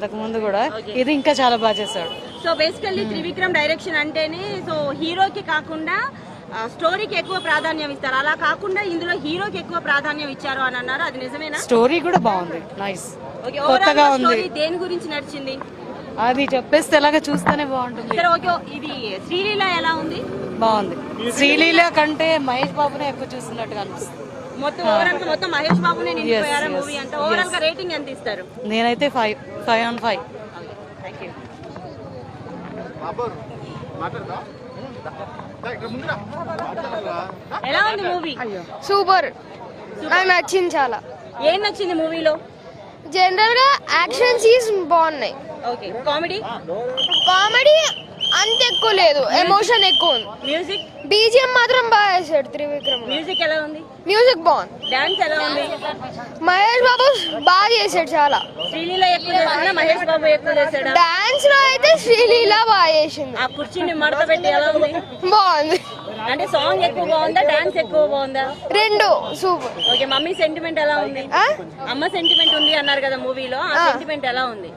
అంతకు ముందు కూడా. ఇది ఇంకా చాలా బాగా చేశాడు. సో బేసికల్లీ త్రివిక్రమ్ డైరెక్షన్ అంటేనే సో హీరోకి కాకుండా స్టోరీకి ఎక్కువ ప్రాధాన్యం ఇస్తారు. అలా కాకుండా ఇందులో హీరోకి ఎక్కువ ప్రాధాన్యం ఇచ్చారు అని అన్నారు. అది నిజమేనా? స్టోరీ కూడా బాగుంది, నైస్, ఓకే. కొత్తగా ఉంది. దేని గురించి నడిచింది అది చెప్పేస్తే ఎలాగ చూస్తేనే బాగుంటుంది. సరే ఓకే. ఇది శ్రీలీల ఎలా ఉంది? బాగుంది. శ్రీలీల కంటే మహేష్ బాబునే ఎక్కువ చూస్తున్నట్టుగా అనిపిస్తుంది. మొత్తం ఓవరాల్ గా మొత్తం మహేష్ బాబునే నిండిపోయారా మూవీ అంతా? ఓవరాల్ గా రేటింగ్ ఎంత ఇస్తారు? నేనైతే 5/5. Thank you. ఎలా ఉంది మూవీ? సూపర్, నాకు నచ్చింది చాలా. ఏం నచ్చింది మూవీలో? జనరల్ గా యాక్షన్ సీన్స్ బాగున్నాయి. ఓకే. కామెడీ కామెడీ అంత ఎక్కువ లేదు, ఎమోషన్ ఎక్కువ ఉంది. మ్యూజిక్ బీజిఎం మాత్రం బాగా చేశాడు త్రివిక్రమ్. మ్యూజిక్ ఎలా ఉంది? మ్యూజిక్ బాగుంది. డాన్స్ ఎలా ఉంది? మహేష్ బాబు బాగా చేశాడు చాలా. శ్రీలీల ఎక్కువ చేసాడా మహేష్ బాబు ఎక్కువ చేసాడా? డాన్స్ లో అయితే శ్రీలీల బాగా చేసింది. ఆ కుర్చీని మడత పెట్టి ఎలా ఉంది? బాగుంది. అంటే సాంగ్ ఎక్కువ బాగుందా, డాన్స్ ఎక్కువ బాగుందా? రెండు సూపర్. ఓకే. మమ్మీ సెంటిమెంట్ ఎలా ఉంది? అమ్మ సెంటిమెంట్ ఉంది అన్నారు కదా మూవీలో, ఆ సెంటిమెంట్ ఎలా ఉంది?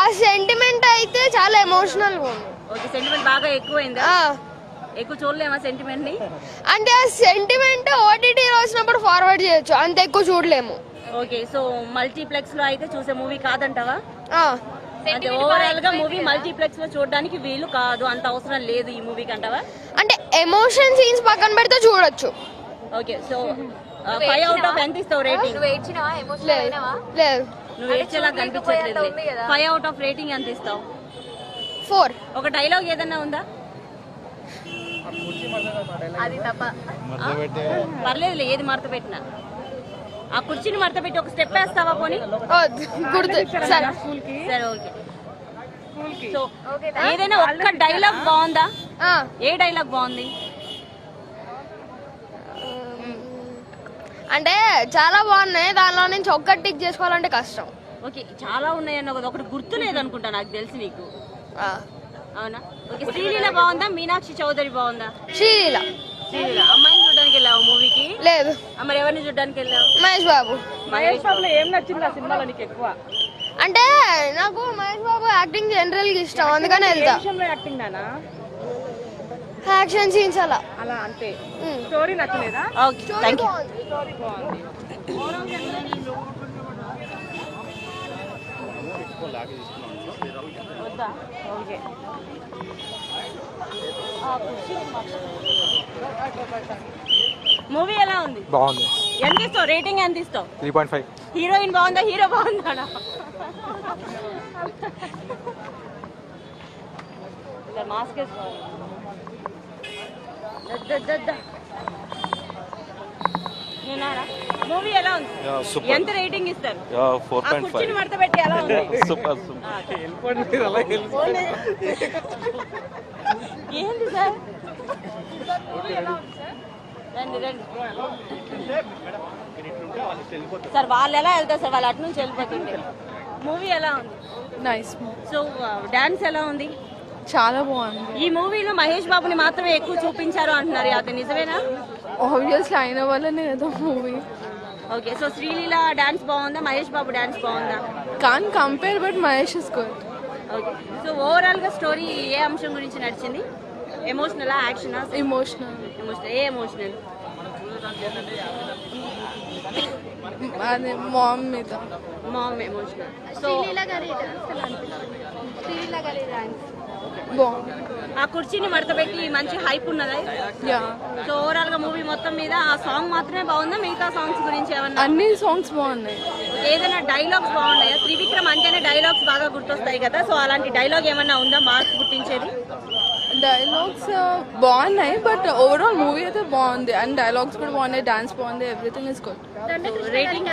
ఆ సెంటిమెంట్ అయితే చాలా ఎమోషనల్ గా ఉంది. ఓకే. సెంటిమెంట్ బాగా ఎక్కువైందా? ఎక్కువ చూడలేమా సెంటిమెంట్ ని? అంటే ఆ సెంటిమెంట్ ఓటీటీ వచ్చినప్పుడు ఫార్వర్డ్ చేయొచ్చు, అంత ఎక్కువ చూడలేము. ఓకే. సో మల్టీప్లెక్స్ లో అయితే చూసే మూవీ కాదంటావా? అంటే ఓవరాల్ గా మూవీ మల్టీప్లెక్స్ లో చూడడానికి వీలు కాదు, అంత అవసరం లేదు ఈ మూవీకి అంటావా? అంటే ఎమోషన్ సీన్స్ పక్కన పెడితే చూడొచ్చు. ఓకే. సో 5 out of ఎంత ఇస్తావు రేటింగ్? లేదు, నువ్వు ఏడ్చేలా కనిపించట్లేదు. 5 out of రేటింగ్ ఎంత ఇస్తావు? 4. ఒక డైలాగ్ ఏదన్నా ఉందా? పర్లేదు, ఏది మడత పెట్టినా. ఆ కుర్చీని మడత పెట్టి ఒక స్టెప్ వేస్తావా పోనీ? గుర్తు సరే. సరే ఓకే. సో ఏదైనా ఒక్క డైలాగ్ బాగుందా? ఏ డైలాగ్ బాగుంది? అంటే చాలా బాగున్నాయి, దానిలో నుంచి ఒక్కటి టిక్ చేసుకోవాలంటే కష్టం. ఓకే. చాలా ఉన్నాయన్న ఒకటి గుర్తు లేదనుకుంటా నాకు తెలిసి నీకు. అవునా? ఓకే. శ్రీలీల బాగుందా, మీనాక్షి చౌదరి బాగుందా? శ్రీలీల. శ్రీలీల. అమ్మాయిని చూడడానికి వెళ్ళావు మూవీకి? లేదు. మరి ఎవరిని చూడడానికి వెళ్ళావు? మహేష్ బాబు. మహేష్ బాబులో ఏం నచ్చింది ఆ సినిమాలో నీకు ఎక్కువ? అంటే నాకు మహేష్ బాబు యాక్టింగ్ జనరల్ గా ఇష్టం, అందుకని వెళ్తా. యాక్టింగ్ నానా? యాక్షన్ సీన్స్ అలా అంతే. స్టోరీ నచ్చలేదా? ఓకే. థాంక్యూ. స్టోరీ బాగుంది. వద్దా? ఓకే. మూవీ ఎలా ఉంది? బాగుంది. ఎంత ఇస్తావు రేటింగ్? ఎంత ఇస్తావు? 3.5. హీరోయిన్ బాగుందా, హీరో బాగుందా? మాస్క్ మూవీ ఎలా ఉంది? ఎంత రేటింగ్ ఇస్తారు? 4.5. మడత పెట్టి ఎలా ఉంది? సూపర్. ఏంటి సార్? రండి రండి సార్. వాళ్ళు ఎలా వెళ్తారు సార్? వాళ్ళు అటు నుంచి వెళ్ళిపోతుంటే. మూవీ ఎలా ఉంది? నైస్. సో డాన్స్ ఎలా ఉంది? చాలా బాగుంది. ఈ మూవీలో మహేష్ బాబుని మాత్రమే ఎక్కువ చూపించారు అంటున్నారు, అది నిజమేనా? ఆబ్వియస్లీ అయిన వల్లనే ఏదో movie. Okay. So Sreeleela dance బాగుందా, మహేష్ బాబు డాన్స్ బాగుందా? Can't compare, but Mahesh is good. Okay. So overall గా స్టోరీ ఏ అంశం గురించి నడిచింది? Emotional, action? ఎమోషనల్. ఏ ఎమోషనల్? అదే మామ్ మీద. Mom emotional. సో ఆ కుర్చీని మడత పెట్టి మంచి హైప్ ఉన్నదా? సో ఓవరాల్ గా మూవీ మొత్తం మీద ఆ సాంగ్ మాత్రమే బాగుందా, మిగతా సాంగ్స్ గురించి ఏమన్నా? అన్ని సాంగ్స్ బాగున్నాయి. ఏదైనా డైలాగ్స్ బాగున్నాయా? త్రివిక్రమ్ అంటేనే డైలాగ్స్ బాగా గుర్తొస్తాయి కదా, సో అలాంటి డైలాగ్ ఏమన్నా ఉందా మార్క్స్ గుర్తించేది? డైలాగ్స్ బాగున్నాయి, బట్ ఓవరాల్ మూవీ అయితే బాగుంది. అండ్ డైలాగ్స్ కూడా బాగున్నాయి, డాన్స్ బాగుంది, everything is good. Rating?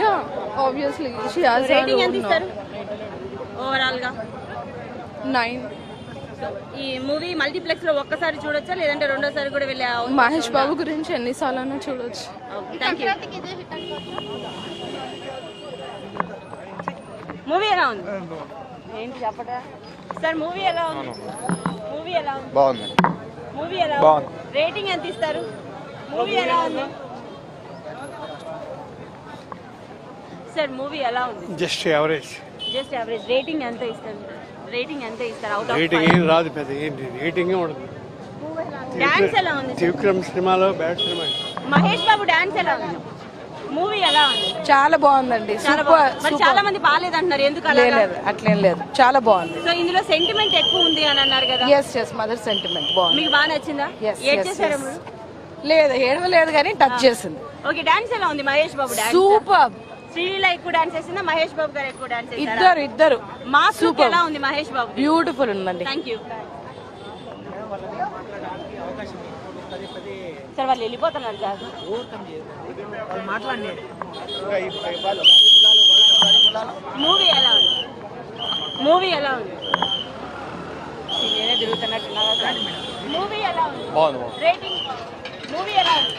Yeah, obviously she has. Rating ఎంత ఇస్తారు ఓవరాల్ గా? 9. ఈ మూవీ మల్టీప్లెక్స్ లో ఒక్కసారి చూడొచ్చా, లేదంటే రెండోసారి కూడా వెళ్ళే? మహేష్ బాబు గురించి ఎన్నిసార్లు చూడొచ్చు. Thank you. మూవీ ఎలా ఉంది? ఏంటి చెప్పడా సార్? మూవీ ఎలా ఉంది? మూవీ ఎలా ఉంది? బాగుంది. మూవీ ఎలా బాగుంది. రేటింగ్ ఎంత ఇస్తారు? మూవీ ఎలా ఉంది? సార్ మూవీ ఎలా ఉంది? Just average. Just average. Rating ఎంత ఇస్తారు? అవుట్ ఆఫ్ రేటింగ్ ఏం రాదు, పెద్ద ఏంటి రేటింగ్ ఉండదు. డాన్స్ ఎలా ఉంది? త్రివిక్రమ్ సినిమాలో bad cinema. Mahesh Babu dance ఎలా ఉంది? మూవీ ఎలా ఉంది? చాలా బాగుందండి. చాలా బాగుంది. మరి చాలా మంది బాలేదు అంటున్నారు, ఎందుకు అలా? లేదు అట్లేం లేదు, చాలా బాగుంది. సో ఇందులో సెంటిమెంట్ ఎక్కువ ఉంది అని అన్నారు కదా. ఎస్ మదర్ సెంటిమెంట్ బాగుంది. మీకు బాగా నచ్చిందా? ఏడ్చేసారా మీరు? లేదు ఏడవలేదు కానీ టచ్ చేసింది. ఓకే, డాన్స్ ఎలా ఉంది మహేష్ బాబు డాన్స్? సూపర్. శ్రీలీల ఎక్కువ డాన్స్ చేసిందా, మహేష్ బాబు గారు ఎక్కువ డాన్స్ చేశారా? ఇద్దరు మాస్ లుక్ ఎలా ఉంది మహేష్ బాబు? బ్యూటిఫుల్ ఉందండి. Thank you sir. వాళ్ళు వెళ్ళిపోతున్నారు సార్. మూవీ ఎలా ఉంది? మూవీ ఎలా ఉంది? నేనే తిరుగుతున్నట్టున్నారా సార్? మూవీ ఎలా ఉంది? రేటింగ్ మూవీ ఎలా ఉంది?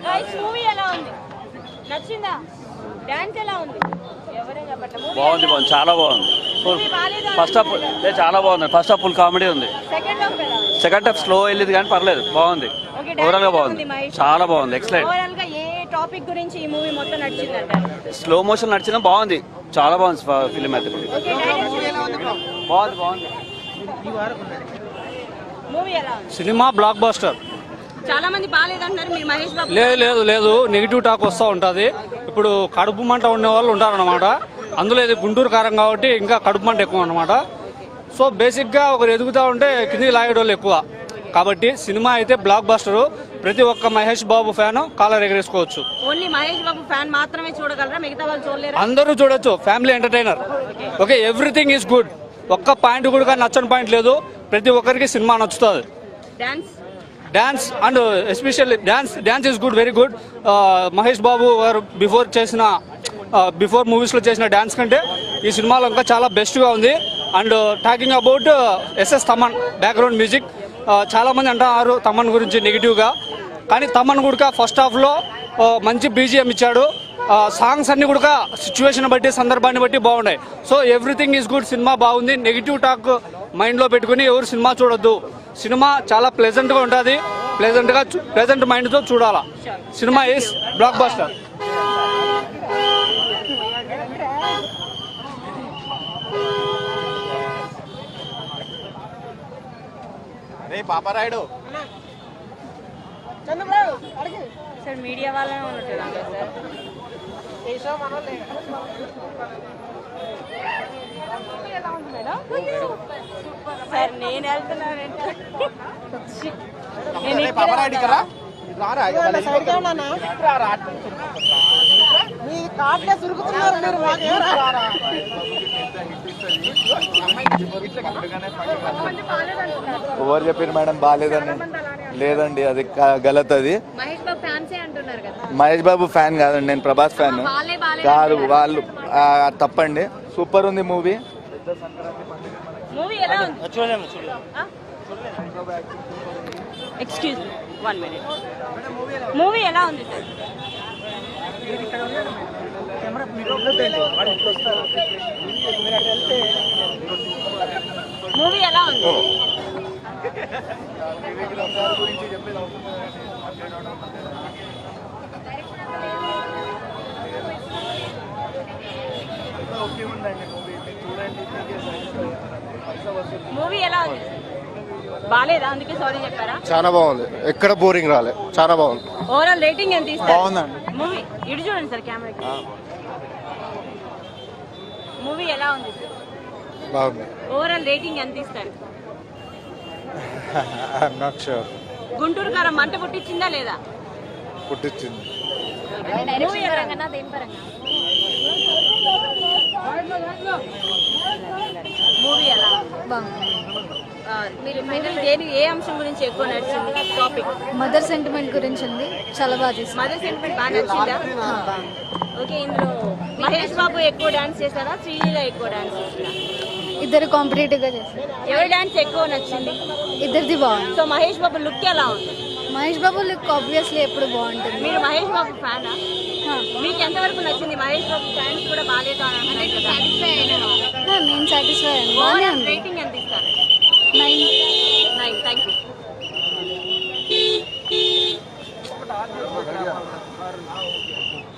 గైస్ మూవీ ఎలా ఉంది? నచ్చిందా? డాన్స్ ఎలా ఉంది? ఎవరైనా చెప్పట్లేదు. బాగుంది, చాలా బాగుంది. ఫస్ట్ హాఫ్ చాలా బాగుంది. ఫస్ట్ హాఫ్ ఫుల్ కామెడీ ఉంది. సెకండ్ హాఫ్ స్లో వెళ్ళేది కానీ పర్లేదు, బాగుంది. ఓవరాల్ గా బాగుంది, చాలా బాగుంది. ఎక్సలెంట్. ఓవరాల్ గా ఏ టాపిక్ గురించి ఈ మూవీ మొత్తం నచ్చిందంటారు? స్లో మోషన్ నడిచినా బాగుంది, చాలా బాగుంది ఫిలిం అయితే. బాగుంది. మూవీ ఎలా ఉంది? Cinema block buster. చాలా మంది బాగాలేదంటున్నారు, మీరు మహేష్ బాబు? లేదు నెగిటివ్ టాక్ వస్తూ ఉంటుంది. ఇప్పుడు కడుపు మంట ఉండే వాళ్ళు ఉంటారన్నమాట. అందులో ఇది గుంటూరు కారం కాబట్టి ఇంకా కడుపు మంట ఎక్కువ అన్నమాట. సో బేసిక్గా ఒకరు ఎదుగుతూ ఉంటే కిందికి లాగేటోళ్ళు ఎక్కువ. కాబట్టి సినిమా అయితే బ్లాక్ బస్టర్. ప్రతి ఒక్క మహేష్ బాబు ఫ్యాన్ కాలర్ ఎగరేసుకోవచ్చు. ఓన్లీ మహేష్ బాబు ఫ్యాన్ మాత్రమే చూడగలరా, మిగతా వాళ్ళు చూడలేరు? అందరూ చూడొచ్చు, family entertainer. Okay, everything is good. ఒక్క పాయింట్ కూడా నచ్చని పాయింట్ లేదు. ప్రతి ఒక్కరికి సినిమా నచ్చుతుంది. Dance and especially dance is good, very good. Mahesh Babu garu before మూవీస్లో చేసిన డాన్స్ కంటే ఈ సినిమాలో ఇంకా చాలా బెస్ట్గా ఉంది. And talking about SS Thaman background music, చాలామంది అంటున్నారు తమన్ గురించి నెగిటివ్గా. కానీ తమన్ కూడా ఫస్ట్ హాఫ్లో మంచి బీజిఎం ఇచ్చాడు. సాంగ్స్ అన్ని కూడా సిచ్యువేషన్ బట్టి సందర్భాన్ని బట్టి బాగున్నాయి. So everything is good. Cinema బాగుంది. నెగిటివ్ టాక్ మైండ్లో పెట్టుకుని ఎవరు సినిమా చూడొద్దు. సినిమా చాలా ప్లెజెంట్గా ఉంటుంది. ప్లెజెంట్ మైండ్తో చూడాలా. Cinema is block buster. Paparayudu sir media వాళ్ళనే ఉన్నట్టు సార్. నేను వెళ్తున్నానంటే ఎవరు చెప్పారు మేడం బాగాలేదని? లేదండి, అది గలత్. అది మహేష్ బాబు ఫ్యాన్ కాదండి, నేను ప్రభాస్ ఫ్యాన్ కాదు. వాళ్ళు తప్పండి. సూపర్ ఉంది movie. Excuse me 1 minute. Movie ఎలా ఉంది సార్? మూవీ ఎలా ఉంది? మూవీ ఎలా ఉంది? బాలేదా, అందుకే సారీ చెప్పారా? చాలా బాగుంది, ఎక్కడ బోరింగ్ రాలే, చాలా బాగుంది. ఓవరాల్ రేటింగ్ ఎంత ఇస్తారు? బాగుందండి మూవీ. ఇటు చూడండి సార్ కెమెరాకి. మూవీ ఎలా ఉంది సార్? బాగుంది. ఓవరాల్ రేటింగ్ ఎంత ఇస్తారు? I'm not sure. గుంటూరు కారం మంట పుట్టించిందా లేదా? పుట్టించింది. మూవీ పరంగా దేని పరంగా? మూవీ ఎలా మీరు ఏ అంశం గురించి ఎక్కువ నచ్చింది? టాపిక్ మదర్ సెంటిమెంట్ గురించి ఉంది, చాలా బాగా చేసింది. మదర్ సెంటిమెంట్ బాగా నచ్చిందా? ఓకే, ఇందులో మహేష్ బాబు ఎక్కువ డాన్స్ చేశారా, శ్రీలీల ఎక్కువ డాన్స్ చేశారా? ఇద్దరు కాంపిటేటివ్ గా చేశారు. ఎవరి డాన్స్ ఎక్కువ నచ్చింది? ఇద్దరిది బాగుంది. సో మహేష్ బాబు లుక్ ఎలా ఉంది? మహేష్ బాబు లుక్ ఆబ్వియస్లీ ఎప్పుడు బాగుంటుంది. మీరు మహేష్ బాబు ఫ్యానా? మీకు ఎంతవరకు నచ్చింది? మహేష్ బాబు ఫ్యాన్స్ కూడా బాగాలేదు అని అంటున్నారు కదా. నేను సాటిస్ఫై అయ్యాను, బాగానే ఉంది. రేటింగ్ ఎంత ఇస్తారు? 9. Thank you. బాగుంది